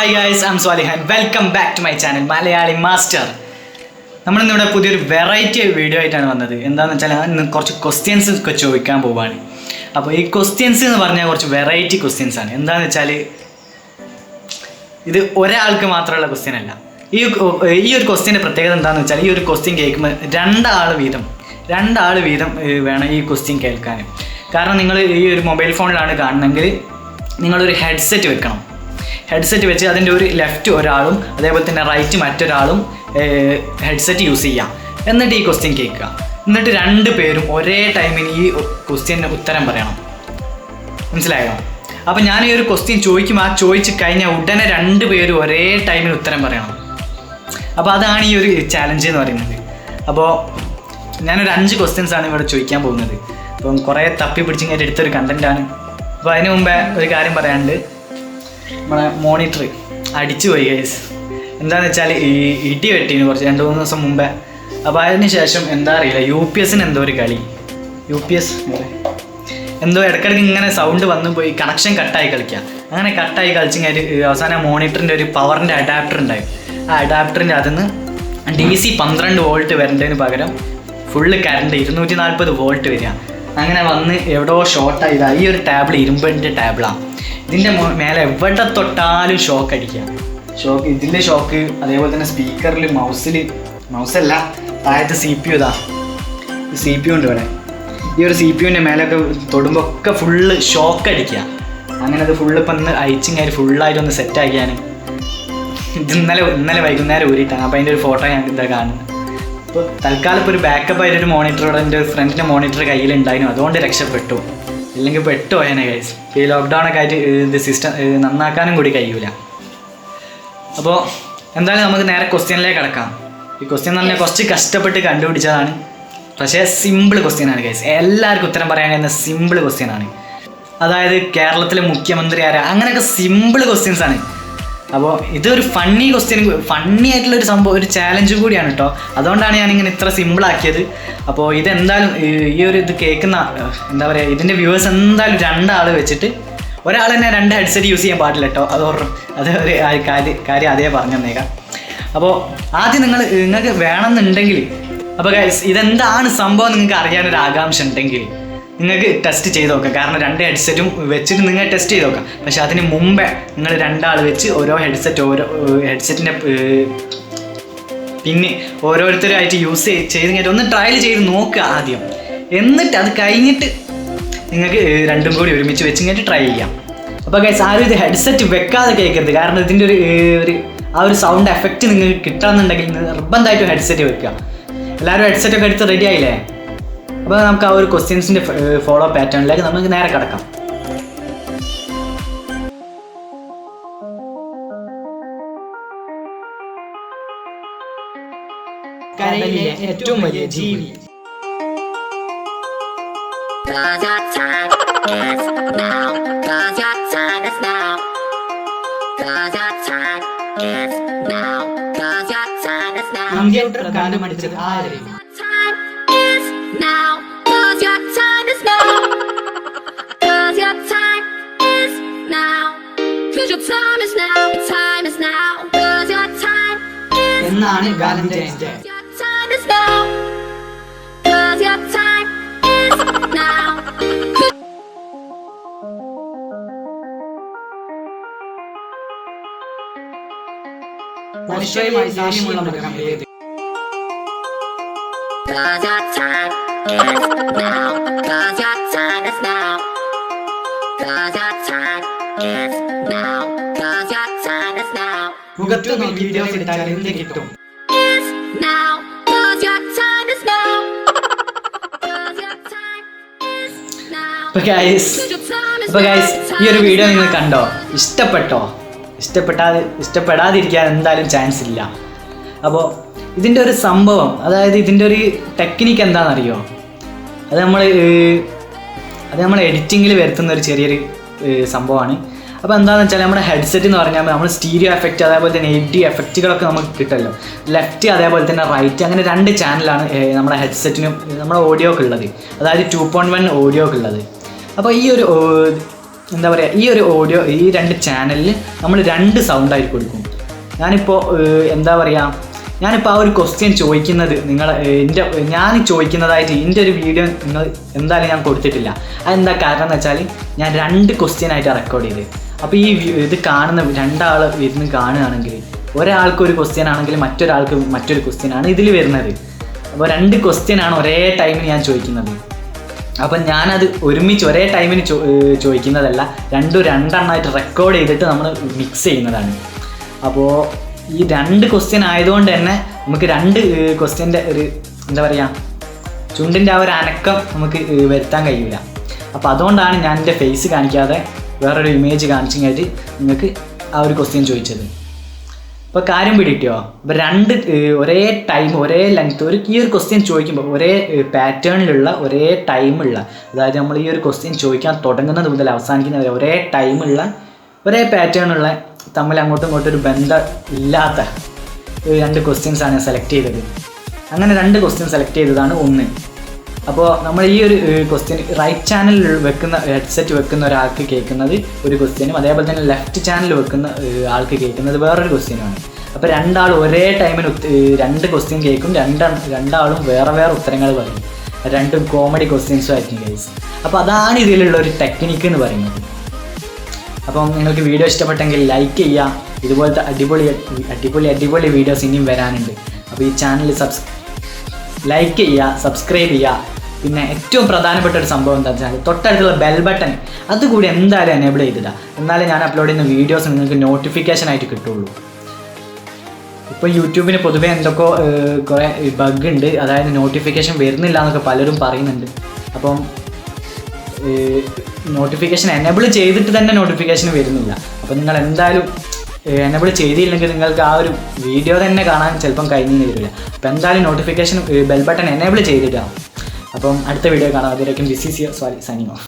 Hi guys, I'm Swalihan. Welcome back to my channel, Malayali Master. നമ്മൾ ഇന്നിവിടെ പുതിയൊരു variety video ആയിട്ടാണ് വന്നത്. എന്താണെന്ന് വെച്ചാൽ ഞാൻ കുറച്ച് ക്വസ്റ്റ്യൻസ് ഒക്കെ ചോദിക്കാൻ പോവാണ്. അപ്പോൾ ഈ ക്വസ്റ്റ്യൻസ് എന്ന് പറഞ്ഞാൽ കുറച്ച് വെറൈറ്റി ക്വസ്റ്റ്യൻസ് ആണ്. എന്താണെന്ന് വെച്ചാൽ ഇത് ഒരാൾക്ക് മാത്രമുള്ള ക്വസ്റ്റ്യൻ അല്ല. ഈ ഒരു ക്വസ്റ്റ്യൻ്റെ പ്രത്യേകത എന്താണെന്ന് വെച്ചാൽ ഈ ഒരു ക്വസ്റ്റ്യൻ കേൾക്കുമ്പോൾ രണ്ടാൾ വീതം വേണം ഈ ക്വസ്റ്റ്യൻ കേൾക്കാൻ. കാരണം നിങ്ങൾ ഈ ഒരു മൊബൈൽ ഫോണിലാണ് കാണുന്നതെങ്കിൽ നിങ്ങളൊരു ഹെഡ്സെറ്റ് വെക്കണം. ഹെഡ്സെറ്റ് വെച്ച് അതിൻ്റെ ഒരു ലെഫ്റ്റ് ഒരാളും അതേപോലെ തന്നെ റൈറ്റ് മറ്റൊരാളും ഹെഡ്സെറ്റ് യൂസ് ചെയ്യാം. എന്നിട്ട് ഈ ക്വസ്റ്റ്യൻ കേൾക്കുക. എന്നിട്ട് രണ്ട് പേരും ഒരേ ടൈമിന് ഈ ക്വസ്റ്റ്യന് ഉത്തരം പറയണം. മനസ്സിലായോ? അപ്പോൾ ഞാൻ ഈ ഒരു ക്വസ്റ്റ്യൻ ചോദിക്കും, ആ ചോദിച്ച് കഴിഞ്ഞാൽ ഉടനെ രണ്ട് പേരും ഒരേ ടൈമിന് ഉത്തരം പറയണം. അപ്പോൾ അതാണ് ഈ ഒരു ചാലഞ്ച് എന്ന് പറയുന്നത്. അപ്പോൾ ഞാനൊരു 5 ക്വസ്റ്റ്യൻസാണ് ഇവിടെ ചോദിക്കാൻ പോകുന്നത്. അപ്പം കുറേ തപ്പി പിടിച്ചിങ്ങായിട്ട് എടുത്തൊരു കണ്ടൻറ്റാണ്. അപ്പോൾ അതിന് മുമ്പേ ഒരു കാര്യം പറയാനുണ്ട്. നമ്മളെ മോണിറ്റർ അടിച്ചു പോയി ഗൈസ്. എന്താണെന്ന് വെച്ചാൽ ഈ ഇടി വെട്ടീന് കുറച്ച് 2-3 ദിവസം മുമ്പേ. അപ്പോൾ അതിന് ശേഷം എന്താ അറിയില്ല, UPS എന്തോ ഒരു കളി, UPS എന്തോ ഇടയ്ക്കിടയ്ക്ക് ഇങ്ങനെ സൗണ്ട് വന്നു പോയി കണക്ഷൻ കട്ടായി കളിക്കുക. അങ്ങനെ കട്ടായി കളിച്ചിങ്ങനെ അവസാനം മോണിറ്ററിൻ്റെ ഒരു പവറിൻ്റെ അഡാപ്റ്റർ ഉണ്ടായി. ആ അഡാപ്റ്ററിൻ്റെ അതിൽ നിന്ന് DC 12 വോൾട്ട് വരേണ്ടതിന് പകരം ഫുള്ള് കറണ്ട് 240 വോൾട്ട് വരിക. അങ്ങനെ വന്ന് എവിടെയോ ഷോർട്ടായതാണ്. ഈ ഒരു ടേബിൾ ഇരുമ്പിൻ്റെ ടേബിളാണ്. ഇതിൻ്റെ മേലെ എവിടെ തൊട്ടാലും ഷോക്ക് അടിക്കുക. ഇതിൻ്റെ ഷോക്ക്, അതേപോലെ തന്നെ സ്പീക്കറിൽ, മൗസല്ല താഴത്തെ CPU ഇതാ, CPU ഉണ്ട് ഇവിടെ. ഈ ഒരു CPUവിൻ്റെ മേലൊക്കെ തൊടുമ്പോൾ ഒക്കെ ഫുള്ള് ഷോക്ക് അടിക്കുക. അങ്ങനെ അത് ഫുള്ള് ഇപ്പം ഒന്ന് അയച്ചിങ്ങനെ ഫുള്ളായിട്ടൊന്ന് സെറ്റാക്കിയാണ്. ഇത് ഇന്നലെ വൈകുന്നേരം ഊരിയിട്ടാണ്. അപ്പോൾ അതിൻ്റെ ഒരു ഫോട്ടോ ഞാൻ ഇതാ കാണുന്നത്. അപ്പോൾ തൽക്കാലം ഇപ്പോൾ ഒരു ബാക്കപ്പ് ആയിട്ടൊരു മോണിറ്ററോടെ എൻ്റെ ഒരു ഫ്രണ്ടിൻ്റെ മോണിറ്റർ കയ്യിലുണ്ടായിരുന്നു, അതുകൊണ്ട് രക്ഷപ്പെട്ടു. ഇല്ലെങ്കിൽ പെട്ടുപോയനെ ഗൈസ്. ഇപ്പോൾ ഈ ലോക്ക്ഡൗണൊക്കെ ആയിട്ട് ഇത് സിസ്റ്റം നന്നാക്കാനും കൂടി കഴിയൂല. അപ്പോൾ എന്തായാലും നമുക്ക് നേരെ ക്വസ്റ്റ്യനിലേക്ക് കിടക്കാം. ഈ ക്വസ്റ്റ്യൻ എന്ന് പറഞ്ഞാൽ കുറച്ച് കഷ്ടപ്പെട്ട് കണ്ടുപിടിച്ചതാണ്, പക്ഷേ സിമ്പിൾ ക്വസ്റ്റ്യനാണ് ഗൈസ്. എല്ലാവർക്കും ഉത്തരം പറയാൻ കഴിയുന്ന സിമ്പിൾ ക്വസ്റ്റ്യനാണ്. അതായത് കേരളത്തിലെ മുഖ്യമന്ത്രി ആരാ, അങ്ങനെയൊക്കെ സിമ്പിൾ ക്വസ്റ്റ്യൻസാണ്. അപ്പോൾ ഇതൊരു ഫണ്ണി ആയിട്ടുള്ളൊരു സംഭവം, ഒരു ചാലഞ്ചും കൂടിയാണ് കേട്ടോ. അതുകൊണ്ടാണ് ഞാനിങ്ങനെ ഇത്ര സിമ്പിളാക്കിയത്. അപ്പോൾ ഇതെന്തായാലും ഈ ഒരു ഇത് കേൾക്കുന്ന എന്താ പറയുക, ഇതിൻ്റെ വ്യൂവേഴ്സ് എന്തായാലും 2 ആൾ വെച്ചിട്ട്, ഒരാൾ തന്നെ 2 ഹെഡ്സെറ്റ് യൂസ് ചെയ്യാൻ പാടില്ല കേട്ടോ. അത് ഒരു കാര്യം അതേ പറഞ്ഞു തന്നേക്കാം. അപ്പോൾ ആദ്യം നിങ്ങൾക്ക് വേണമെന്നുണ്ടെങ്കിൽ, അപ്പോൾ ഗൈസ് ഇതെന്താണ് സംഭവം നിങ്ങൾക്ക് അറിയാനൊരു ആകാംക്ഷ ഉണ്ടെങ്കിൽ നിങ്ങൾക്ക് ടെസ്റ്റ് ചെയ്ത് നോക്കാം. കാരണം 2 ഹെഡ്സെറ്റും വെച്ചിട്ട് നിങ്ങൾ ടെസ്റ്റ് ചെയ്ത് നോക്കാം. പക്ഷെ അതിന് മുമ്പേ നിങ്ങൾ 2 ആൾ വെച്ച് ഓരോ ഹെഡ്സെറ്റിൻ്റെ പിന്നെ ഓരോരുത്തരായിട്ട് യൂസ് ചെയ്ത് കഴിഞ്ഞിട്ട് ഒന്ന് ട്രയൽ ചെയ്ത് നോക്കുക ആദ്യം. എന്നിട്ട് അത് കഴിഞ്ഞിട്ട് നിങ്ങൾക്ക് രണ്ടും കൂടി ഒരുമിച്ച് വെച്ച് കഴിഞ്ഞിട്ട് ട്രൈ ചെയ്യാം. അപ്പോൾ ഗൈസ് ആരും ഇത് ഹെഡ്സെറ്റ് വെക്കാതെ കേൾക്കരുത്. കാരണം ഇതിൻ്റെ ആ ഒരു സൗണ്ട് എഫക്റ്റ് നിങ്ങൾക്ക് കിട്ടണമെന്നുണ്ടെങ്കിൽ നിർബന്ധമായിട്ടും ഹെഡ്സെറ്റ് വെക്കുക. എല്ലാവരും ഹെഡ്സെറ്റൊക്കെ എടുത്ത് റെഡി ആയില്ലേ? അപ്പോൾ നമുക്ക് ആ ഒരു ക്വസ്റ്റ്യൻസിൻ്റെ ഫോളോ പാറ്റേണിലേക്ക് നമുക്ക് നേരെ കിടക്കാം. കരയിലെ ഏറ്റവും വലിയ ജീവി. കമ്പ്യൂട്ടർ കണ്ടുപിടിച്ചത് ആര്? എന്നാണ് ഗാന്ധി ജയന്തി. മനുഷ്യരുമായി സാമ്യമുള്ള മൃഗം ഏത്? മുഖത്ത് വീഡിയോസ് ഇട്ടാൽ എന്ത് കിട്ടും? അപ്പോൾ ഗൈസ് ഈ ഒരു വീഡിയോ നിങ്ങൾ കണ്ടോ? ഇഷ്ടപ്പെടാതിരിക്കാൻ എന്തായാലും ചാൻസ് ഇല്ല. അപ്പോൾ ഇതിൻ്റെ ഒരു സംഭവം, അതായത് ഇതിൻ്റെ ഒരു ടെക്നിക്ക് എന്താണെന്നറിയോ? അത് നമ്മൾ എഡിറ്റിങ്ങിൽ വരുത്തുന്ന ഒരു ചെറിയൊരു സംഭവമാണ്. അപ്പോൾ എന്താണെന്ന് വെച്ചാൽ നമ്മുടെ ഹെഡ്സെറ്റ് എന്ന് പറഞ്ഞാൽ നമ്മൾ സ്റ്റീരിയോ എഫക്റ്റ്, അതേപോലെ തന്നെ എഡി എഫക്റ്റുകളൊക്കെ നമുക്ക് കിട്ടുമല്ലോ. ലെഫ്റ്റ് അതേപോലെ തന്നെ റൈറ്റ്, അങ്ങനെ 2 ചാനലാണ് നമ്മുടെ ഹെഡ്സെറ്റിനും നമ്മുടെ ഓഡിയോക്ക് ഉള്ളത്. അതായത് 2.1 ഓഡിയോക്ക് ഉള്ളത്. അപ്പോൾ ഈ ഒരു എന്താ പറയുക, ഈ ഒരു ഓഡിയോ ഈ 2 ചാനലിൽ നമ്മൾ 2 സൗണ്ടായിരിക്കും കൊടുക്കും. ഞാനിപ്പോൾ എന്താ പറയുക, ഞാനിപ്പോൾ ആ ഒരു ക്വസ്റ്റ്യൻ ചോദിക്കുന്നത് ഞാൻ ചോദിക്കുന്നതായിട്ട് എൻ്റെ ഒരു വീഡിയോ നിങ്ങൾ എന്തായാലും ഞാൻ കൊടുത്തിട്ടില്ല. അതെന്താ കാരണം എന്ന് വെച്ചാൽ ഞാൻ 2 ക്വസ്റ്റ്യനായിട്ട് റെക്കോർഡ് ചെയ്ത്. അപ്പോൾ ഈ ഇത് കാണുന്ന 2 ആൾ ഇരുന്ന് കാണുകയാണെങ്കിൽ ഒരാൾക്ക് ഒരു ക്വസ്റ്റ്യൻ ആണെങ്കിൽ മറ്റൊരാൾക്ക് മറ്റൊരു ക്വസ്റ്റ്യനാണ് ഇതിൽ വരുന്നത്. അപ്പോൾ 2 ക്വസ്റ്റ്യനാണ് ഒരേ ടൈമിന് ഞാൻ ചോദിക്കുന്നത്. അപ്പം ഞാനത് ഒരുമിച്ച് ഒരേ ടൈമിന് ചോദിക്കുന്നതല്ല, 2 റെക്കോർഡ് ചെയ്തിട്ട് നമ്മൾ മിക്സ് ചെയ്യുന്നതാണ്. അപ്പോൾ ഈ 2 ക്വസ്റ്റ്യൻ ആയതുകൊണ്ട് തന്നെ നമുക്ക് 2 ക്വസ്റ്റ്യൻ്റെ ഒരു എന്താ പറയുക, ചുണ്ടിൻ്റെ ആ ഒരു അനക്കം നമുക്ക് വരുത്താൻ കഴിയില്ല. അപ്പോൾ അതുകൊണ്ടാണ് ഞാൻ എൻ്റെ ഫേസ് കാണിക്കാതെ വേറൊരു ഇമേജ് കാണിച്ചെങ്കിൽ നിങ്ങൾക്ക് ആ ഒരു ക്വസ്റ്റ്യൻ ചോദിച്ചത്. അപ്പോൾ കാര്യം പിടിക്കിട്ടോ. അപ്പോൾ 2 ഒരേ ടൈം ഒരേ ലെങ്ത്ത് ഈ ഒരു ക്വസ്റ്റ്യൻ ചോദിക്കുമ്പോൾ ഒരേ പാറ്റേണിലുള്ള ഒരേ ടൈമുള്ള, അതായത് നമ്മൾ ഈ ഒരു ക്വസ്റ്റ്യൻ ചോദിക്കാൻ തുടങ്ങുന്നത് മുതൽ അവസാനിക്കുന്നത് ഒരേ ടൈമുള്ള ഒരേ പാറ്റേണുള്ള തമ്മിൽ അങ്ങോട്ടും ഇങ്ങോട്ടും ഒരു ബന്ധം ഇല്ലാത്ത 2 ക്വസ്റ്റ്യൻസാണ് ഞാൻ സെലക്ട് ചെയ്തത്. അങ്ങനെ 2 ക്വസ്റ്റ്യൻ സെലക്ട് ചെയ്തതാണ് ഒന്ന്. അപ്പോൾ നമ്മൾ ഈ ഒരു ക്വസ്റ്റ്യൻ റൈറ്റ് ചാനലിൽ വെക്കുന്ന ഹെഡ്സെറ്റ് വെക്കുന്ന ഒരാൾക്ക് കേൾക്കുന്നത് ഒരു ക്വസ്റ്റ്യനും, അതേപോലെ തന്നെ ലെഫ്റ്റ് ചാനൽ വെക്കുന്ന ആൾക്ക് കേൾക്കുന്നത് വേറൊരു ക്വസ്റ്റ്യനാണ്. അപ്പോൾ 2 ആൾ ഒരേ ടൈമിന് 2 ക്വസ്റ്റ്യൻ കേൾക്കും. 2 ആളും വേറെ വേറെ ഉത്തരങ്ങൾ പറയും. 2 കോമഡി ക്വസ്റ്റ്യൻസും ആയിരിക്കും ഗൈസ്. അപ്പോൾ അതാണ് ഇതിലുള്ള ഒരു ടെക്നിക്ക് എന്ന് പറയുന്നത്. അപ്പം നിങ്ങൾക്ക് വീഡിയോ ഇഷ്ടപ്പെട്ടെങ്കിൽ ലൈക്ക് ചെയ്യുക. ഇതുപോലത്തെ അടിപൊളി വീഡിയോസ് ഇനിയും വരാനുണ്ട്. അപ്പോൾ ഈ ചാനൽ ലൈക്ക് ചെയ്യുക, സബ്സ്ക്രൈബ് ചെയ്യുക. പിന്നെ ഏറ്റവും പ്രധാനപ്പെട്ട ഒരു സംഭവം എന്താ വെച്ചാൽ തൊട്ടടുത്തുള്ള ബെൽ ബട്ടൺ അതുകൂടി എന്തായാലും എനേബിൾ ചെയ്തിടുക. എന്നാലേ ഞാൻ അപ്ലോഡ് ചെയ്യുന്ന വീഡിയോസ് നിങ്ങൾക്ക് നോട്ടിഫിക്കേഷൻ ആയിട്ട് കിട്ടുള്ളൂ. ഇപ്പോൾ യൂട്യൂബിന് പൊതുവേ എന്തൊക്കെ കുറേ ബഗ് ഉണ്ട്, അതായത് നോട്ടിഫിക്കേഷൻ വരുന്നില്ല എന്നൊക്കെ പലരും പറയുന്നുണ്ട്. അപ്പം നോട്ടിഫിക്കേഷൻ എനേബിൾ ചെയ്തിട്ട് തന്നെ നോട്ടിഫിക്കേഷൻ വരുന്നില്ല. അപ്പോൾ നിങ്ങൾ എന്തായാലും എനേബിൾ ചെയ്തില്ലെങ്കിൽ നിങ്ങൾക്ക് ആ ഒരു വീഡിയോ തന്നെ കാണാൻ ചിലപ്പം കഴിഞ്ഞു വരില്ല. അപ്പോൾ എന്തായാലും നോട്ടിഫിക്കേഷൻ ബെൽ ബട്ടൺ എനേബിൾ ചെയ്തിട്ടാണ്. അപ്പം അടുത്ത വീഡിയോ കാണാം. അതിലേക്കും this is your signing of.